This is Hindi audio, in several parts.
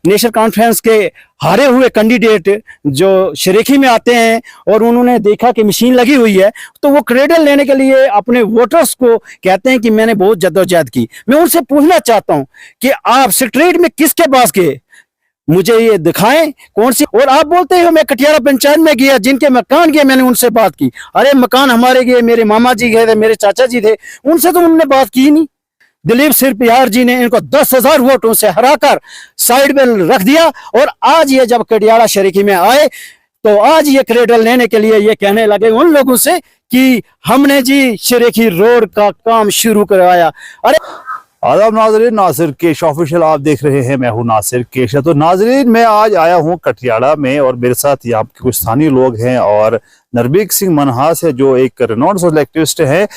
नेशनल कॉन्फ्रेंस के हारे हुए कैंडिडेट जो शरीकी में आते हैं और उन्होंने देखा कि मशीन लगी हुई है, तो वो क्रेडिट लेने के लिए अपने वोटर्स को कहते हैं कि मैंने बहुत जद्दोजहद की। मैं उनसे पूछना चाहता हूं कि आप स्ट्रीट में किसके पास गए, मुझे ये दिखाएं कौन सी। और आप बोलते हो मैं कटियाला पंचायत में गया, जिनके मकान गए मैंने उनसे बात की। अरे मकान हमारे गए, मेरे मामा जी गए थे, मेरे चाचा जी थे, उनसे तो उन्होंने बात की नहीं। दिलीप सिंह पिहार जी ने इनको 10,000 वोटों से हराकर साइड में रख दिया। और आज ये जब कटियाला शरीकी में आए तो आज ये क्रेडिट लेने के लिए ये कहने लगे उन लोगों से कि हमने जी शरीकी रोड का काम शुरू करवाया। अरे आदाब नाजरीन, नासिर केश ऑफिशियल आप देख रहे हैं, मैं हूं नासिर केश। तो नाजरीन, मैं आज आया हूं कटियाला में और मेरे साथ यहाँ के कुछ स्थानीय लोग हैं और नरबीक सिंह मनहास है जो एक रेनॉल्ड सोशल एक्टिविस्ट हैं।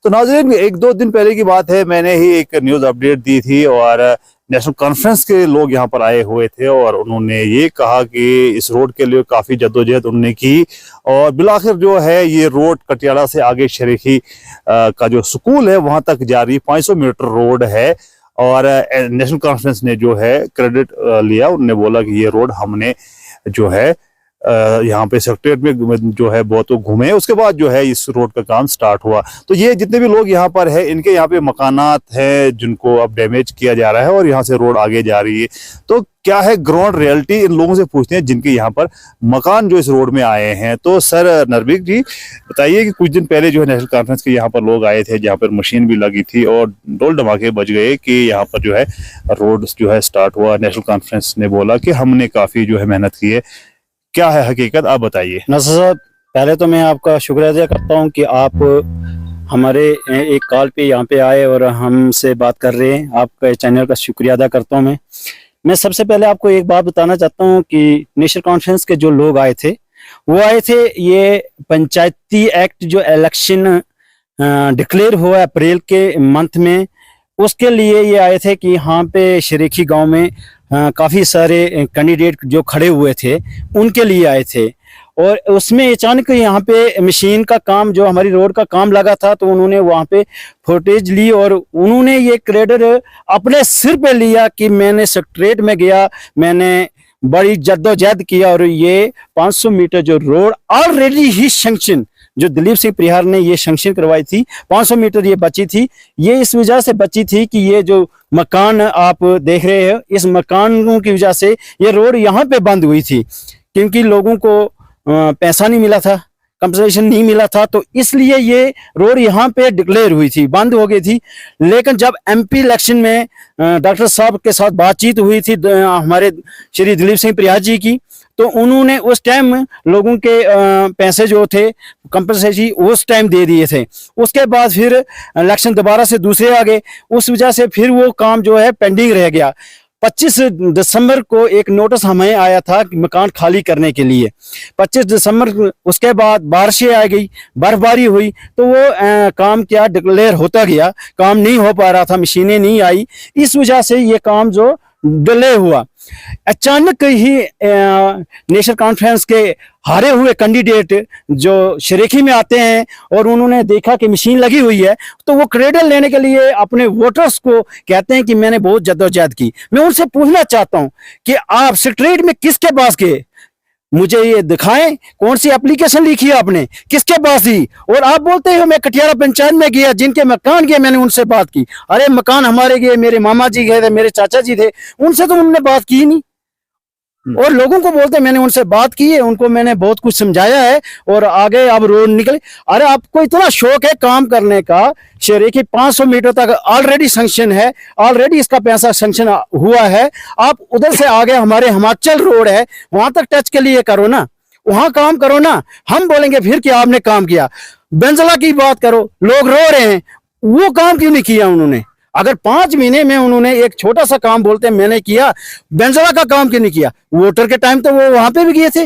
तो नाजरीन, 1-2 दिन पहले की बात है, मैंने ही एक न्यूज अपडेट दी थी और नेशनल कॉन्फ्रेंस के लोग यहाँ पर आए हुए थे और उन्होंने ये कहा कि इस रोड के लिए काफ़ी जद्दोजहद उन्होंने की और बिलाखिर जो है ये रोड कटियाला से आगे शरीकी का जो स्कूल है वहाँ तक जा रही 500 मीटर रोड है। और नेशनल कॉन्फ्रेंस ने जो है क्रेडिट लिया, उन्होंने बोला कि ये रोड हमने जो है यहाँ पे सेक्रेटरीट में जो है बहुत घूमे, उसके बाद जो है इस रोड का काम स्टार्ट हुआ। तो ये जितने भी लोग यहाँ पर है, इनके यहाँ पे मकानात हैं जिनको अब डैमेज किया जा रहा है और यहाँ से रोड आगे जा रही है। तो क्या है ग्राउंड रियलिटी, इन लोगों से पूछते हैं जिनके यहाँ पर मकान जो इस रोड में आए हैं। तो सर नरबीक जी बताइए कि कुछ दिन पहले जो है नेशनल कॉन्फ्रेंस के यहाँ पर लोग आए थे जहाँ पर मशीन भी लगी थी और डोल धमाके बज गए कि यहाँ पर जो है रोड जो है स्टार्ट हुआ। नेशनल कॉन्फ्रेंस ने बोला कि हमने काफी जो है मेहनत की है, क्या है हकीकत आप बताइए। नसर साहब, पहले तो मैं आपका शुक्रिया अदा करता हूं कि आप हमारे एक कॉल पे यहाँ पे आए और हमसे बात कर रहे हैं। आपका चैनल का शुक्रिया अदा करता हूं। मैं सबसे पहले आपको एक बात बताना चाहता हूं कि नेशनल कॉन्फ्रेंस के जो लोग आए थे वो आए थे ये पंचायती एक्ट जो इलेक्शन डिक्लेयर हुआ अप्रैल के मंथ में, उसके लिए ये आए थे कि यहाँ पे शरीकी गांव में काफ़ी सारे कैंडिडेट जो खड़े हुए थे उनके लिए आए थे। और उसमें अचानक यहाँ पे मशीन का काम जो हमारी रोड का काम लगा था तो उन्होंने वहाँ पे फुटेज ली और उन्होंने ये क्रेडिट अपने सिर पे लिया कि मैंने सेक्रेटरीट में गया, मैंने बड़ी जद्दोजहद किया और ये 500 मीटर जो रोड ऑलरेडी ही सैंक्शन जो दिलीप सिंह परिहार ने ये सैंक्शन करवाई थी, 500 मीटर ये बची थी। ये इस वजह से बची थी कि ये जो मकान आप देख रहे हैं, इस मकानों की वजह से ये रोड यहाँ पे बंद हुई थी क्योंकि लोगों को पैसा नहीं मिला था, कंपनसेशन नहीं मिला था, तो इसलिए ये रोड यहाँ पे डिक्लेयर हुई थी, बंद हो गई थी। लेकिन जब एमपी इलेक्शन में डॉक्टर साहब के साथ बातचीत हुई थी हमारे श्री दिलीप सिंह परिहार जी की, तो उन्होंने उस टाइम लोगों के पैसे जो थे कंपनसेशन उस टाइम दे दिए थे। उसके बाद फिर इलेक्शन दोबारा से दूसरे आ गए, उस वजह से फिर वो काम जो है पेंडिंग रह गया। 25 दिसंबर को एक नोटिस हमें आया था मकान खाली करने के लिए। 25 दिसंबर उसके बाद बारिशें आ गई, बर्फबारी हुई, तो वो काम क्या डिक्लेयर होता गया, काम नहीं हो पा रहा था, मशीनें नहीं आई, इस वजह से ये काम जो डिले हुआ। अचानक ही नेशनल कॉन्फ्रेंस के हारे हुए कैंडिडेट जो शरीकी में आते हैं और उन्होंने देखा कि मशीन लगी हुई है तो वो क्रेडिट लेने के लिए अपने वोटर्स को कहते हैं कि मैंने बहुत जद्दोजहद की। मैं उनसे पूछना चाहता हूं कि आप स्ट्रीट में किसके पास गए, मुझे ये दिखाएं कौन सी एप्लीकेशन लिखी है आपने, किसके पास दी। और आप बोलते हो मैं कटियाला पंचायत में गया, जिनके मकान गए मैंने उनसे बात की। अरे मकान हमारे गए, मेरे मामा जी गए थे, मेरे चाचा जी थे, उनसे तो उन्होंने बात की नहीं। और लोगों को बोलते मैंने उनसे बात की है, उनको मैंने बहुत कुछ समझाया है और आगे अब रोड निकले। अरे आपको इतना शौक है काम करने का, शरीकी 500 मीटर तक ऑलरेडी सैंक्शन है, ऑलरेडी इसका पैसा सैंक्शन हुआ है, आप उधर से आगे हमारे हिमाचल रोड है वहां तक टच के लिए करो ना, वहां काम करो ना। हम बोलेंगे फिर कि आपने काम किया। बेंजला की बात करो, लोग रो रहे हैं, वो काम क्यों नहीं किया उन्होंने? अगर 5 महीने में उन्होंने एक छोटा सा काम बोलते मैंने किया, बेंजला का काम क्यों नहीं किया? वोटर के टाइम तो वो वहां पे भी गए थे।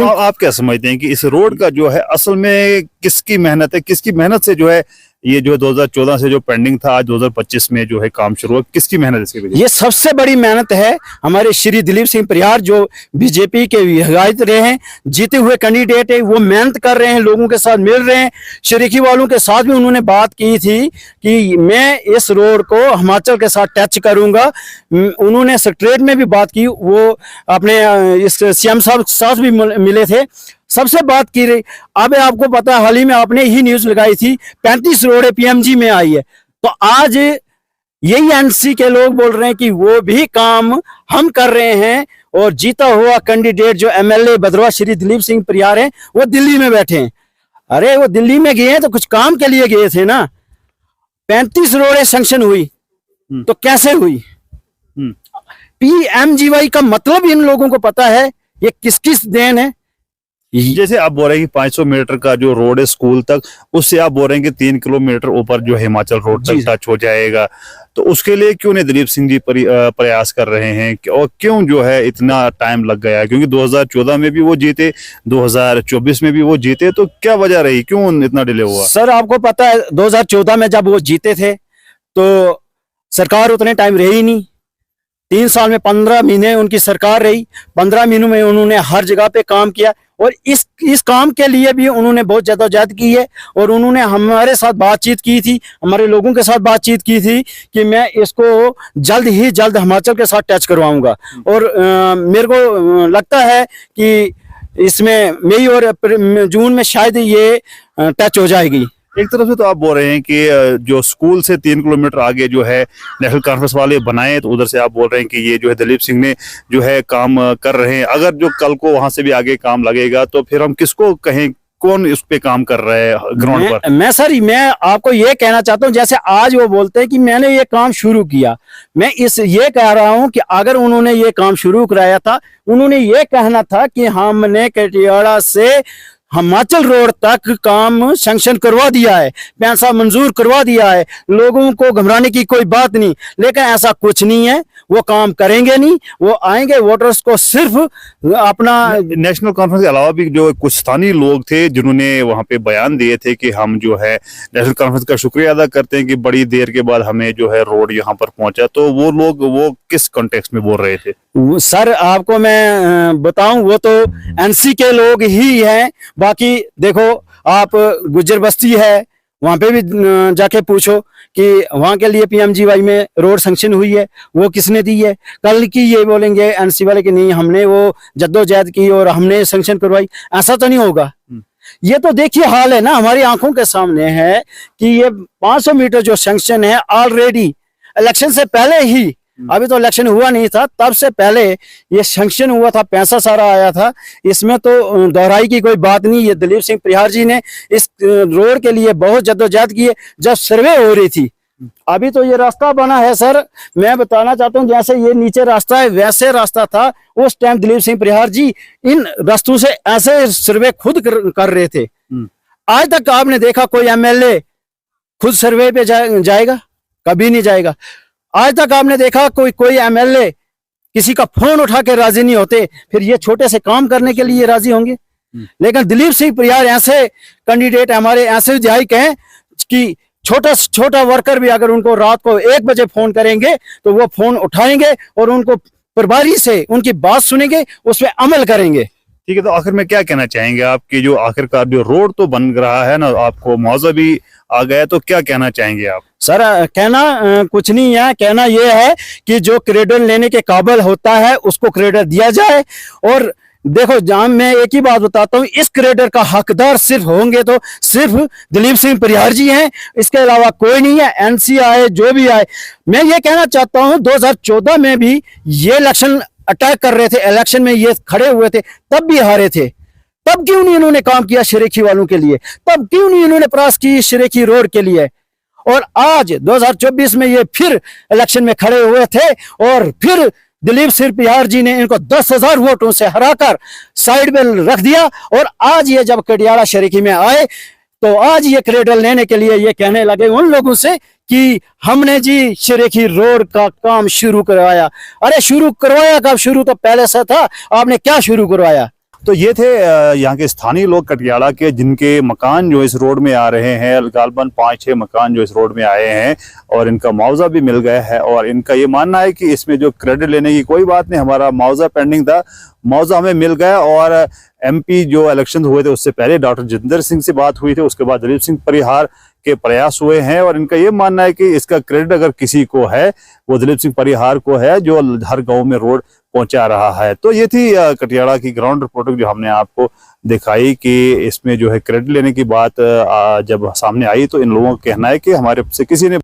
आप क्या समझते हैं कि इस रोड का जो है असल में किसकी मेहनत है, किसकी मेहनत से जो है ये जो 2014 से जो पेंडिंग था, आज 2025 में जो है काम शुरू हुआ, किसकी मेहनत है इसके पीछे? ये सबसे बड़ी मेहनत है हमारे श्री दिलीप सिंह परिहार, जो बीजेपी के विधायक रहे हैं, जीते हुए कैंडिडेट है। वो मेहनत कर रहे हैं, लोगों के साथ मिल रहे हैं। शरीकी वालों के साथ भी उन्होंने बात की थी कि मैं इस रोड को हिमाचल के साथ टच करूंगा। उन्होंने सेक्रेटरीट में भी बात की, वो अपने इस सीएम साहब के साथ भी मिले थे, सबसे बात की रही। अब आपको पता है, हाल ही में आपने ही न्यूज लगाई थी 35 रोड पीएमजी में आई है। तो आज यही एनसी के लोग बोल रहे हैं कि वो भी काम हम कर रहे हैं, और जीता हुआ कैंडिडेट जो एमएलए भद्रवाह श्री दिलीप सिंह परिहार हैं, वो दिल्ली में बैठे हैं। अरे वो दिल्ली में गए हैं तो कुछ काम के लिए गए थे ना। 35 रोडें सैंक्शन हुई तो कैसे हुई? पीएमजीवाई का मतलब इन लोगों को पता है ये किस किस देन है। जैसे आप बोल रहे हैं कि 500 मीटर का जो रोड है स्कूल तक, उससे आप बोल रहे हैं कि 3 किलोमीटर ऊपर जो हिमाचल रोड तक टच हो जाएगा, तो उसके लिए क्यों नहीं दिलीप सिंह जी प्रयास कर रहे हैं, और क्यों जो है इतना टाइम लग गया? क्योंकि 2014 में भी वो जीते, 2024 में भी वो जीते, तो क्या वजह रही, क्यों इतना डिले हुआ? सर आपको पता है 2014 में जब वो जीते थे तो सरकार उतने टाइम रही नहीं। 3 साल में 15 महीने उनकी सरकार रही। 15 महीनों में उन्होंने हर जगह पे काम किया, और इस काम के लिए भी उन्होंने बहुत जद्दोजहद की है। और उन्होंने हमारे साथ बातचीत की थी, हमारे लोगों के साथ बातचीत की थी कि मैं इसको जल्द ही जल्द हिमाचल के साथ टच करवाऊंगा। और मेरे को लगता है कि इसमें मई और जून में शायद ये टच हो जाएगी। एक तरफ से तो आप बोल रहे हैं कि जो स्कूल से 3 किलोमीटर आगे जो है नेशनल कॉन्फ्रेंस वाले बनाए, तो उधर से आप बोल रहे हैं कि ये जो है दिलीप सिंह ने जो है काम कर रहे हैं। अगर जो कल को वहां से भी आगे काम लगेगा तो फिर हम किसको कहें, कौन इस पे काम कर रहा है ग्राउंड पर? मैं आपको ये कहना चाहता हूँ, जैसे आज वो बोलते हैं कि मैंने ये काम शुरू किया, मैं ये कह रहा हूँ कि अगर उन्होंने ये काम शुरू कराया था, उन्होंने ये कहना था कि हमने कटियाड़ा से हिमाचल रोड तक काम सैंक्शन करवा दिया है, पैसा मंजूर करवा दिया है, लोगों को घबराने की कोई बात नहीं। लेकिन ऐसा कुछ नहीं है, वो काम करेंगे नहीं। वो आएंगे, वोटर्स को सिर्फ अपना। नेशनल कॉन्फ्रेंस के अलावा भी जो कुछ स्थानीय लोग थे जिन्होंने वहां पे बयान दिए थे कि हम जो है नेशनल कॉन्फ्रेंस का शुक्रिया अदा करते हैं कि बड़ी देर के बाद हमें जो है रोड यहाँ पर पहुंचा, तो वो लोग वो किस कॉन्टेक्स्ट में बोल रहे थे? सर आपको मैं बताऊं, वो तो एनसी के लोग ही हैं। बाकी देखो, आप गुज्जर बस्ती है, वहां पे भी जाके पूछो कि वहां के लिए पीएमजीवाई में रोड सैंक्शन हुई है, वो किसने दी है। कल की ये बोलेंगे एनसी वाले कि नहीं हमने वो जद्दोजहद की और हमने सैंक्शन करवाई, ऐसा तो नहीं होगा। ये तो देखिए हाल है ना, हमारी आंखों के सामने है कि ये 500 मीटर जो सैंक्शन है ऑलरेडी इलेक्शन से पहले ही, अभी तो इलेक्शन हुआ नहीं था, तब से पहले ये सैंक्शन हुआ था, पैसा सारा आया था। इसमें तो दोहराई की कोई बात नहीं। ये दिलीप सिंह परिहार जी ने इस रोड के लिए बहुत जद्दोजहद की है। जब सर्वे हो रही थी, अभी तो ये रास्ता बना है सर, मैं बताना चाहता हूँ, जैसे ये नीचे रास्ता है वैसे रास्ता था उस टाइम। दिलीप सिंह परिहार जी इन रास्तों से ऐसे सर्वे खुद कर रहे थे। आज तक आपने देखा कोई एमएलए खुद सर्वे पे जाएगा? कभी नहीं जाएगा। आज तक आपने देखा कोई एमएलए किसी का फोन उठा के राजी नहीं होते, फिर ये छोटे से काम करने के लिए राजी होंगे? लेकिन दिलीप सिंह परिहार ऐसे कैंडिडेट हमारे, ऐसे विधायक हैं कि छोटा से छोटा वर्कर भी अगर उनको रात को 1 बजे फोन करेंगे तो वो फोन उठाएंगे और उनको प्रभारी से उनकी बात सुनेंगे, उस पर अमल करेंगे। ठीक है, तो आखिर में क्या कहना चाहेंगे आपकी जो आखिरकार जो रोड तो बन रहा है ना, आपको मुआवजा भी आ गया, तो क्या कहना चाहेंगे आप? सर कहना कुछ नहीं है, कहना यह है कि जो क्रेडिट लेने के काबिल होता है उसको क्रेडिट दिया जाए। और देखो जहां मैं एक ही बात बताता हूं, इस क्रेडिट का हकदार सिर्फ होंगे तो सिर्फ दिलीप सिंह परिहार जी हैं, इसके अलावा कोई नहीं है। एनसी आए जो भी आए, मैं ये कहना चाहता हूं 2014 में भी ये इलेक्शन अटैक कर रहे थे, इलेक्शन में ये खड़े हुए थे, तब भी हारे थे। तब क्यों नहीं इन्होंने काम किया शरीकी वालों के लिए? तब क्यों नहीं इन्होंने प्रयास की शरीकी रोड के लिए? और आज 2024 में ये फिर इलेक्शन में खड़े हुए थे और फिर दिलीप सिंह परिहार जी ने इनको 10,000 वोटों से हराकर साइड में रख दिया। और आज ये जब कटियाड़ा शरीकी में आए तो आज ये क्रेडिट लेने के लिए ये कहने लगे उन लोगों से कि हमने जी शरीकी रोड का काम शुरू करवाया। अरे शुरू करवाया कब? शुरू तो पहले से था, आपने क्या शुरू करवाया? तो ये थे यहाँ के स्थानीय लोग कटियाला के, जिनके मकान जो इस रोड में आ रहे हैं, गालबन 5-6 मकान जो इस रोड में आए हैं और इनका मुआवजा भी मिल गया है। और इनका ये मानना है कि इसमें जो क्रेडिट लेने की कोई बात नहीं, हमारा मुआवजा पेंडिंग था, मुआवजा हमें मिल गया। और MP जो इलेक्शन हुए थे उससे पहले डॉक्टर जितेंद्र सिंह से बात हुई थी, उसके बाद दिलीप सिंह परिहार के प्रयास हुए हैं और इनका ये मानना है कि इसका क्रेडिट अगर किसी को है वो दिलीप सिंह परिहार को है, जो हर गांव में रोड पहुंचा रहा है। तो ये थी कटियाला की ग्राउंड रिपोर्टिंग जो हमने आपको दिखाई कि इसमें जो है क्रेडिट लेने की बात जब सामने आई तो इन लोगों का कहना है कि हमारे से किसी ने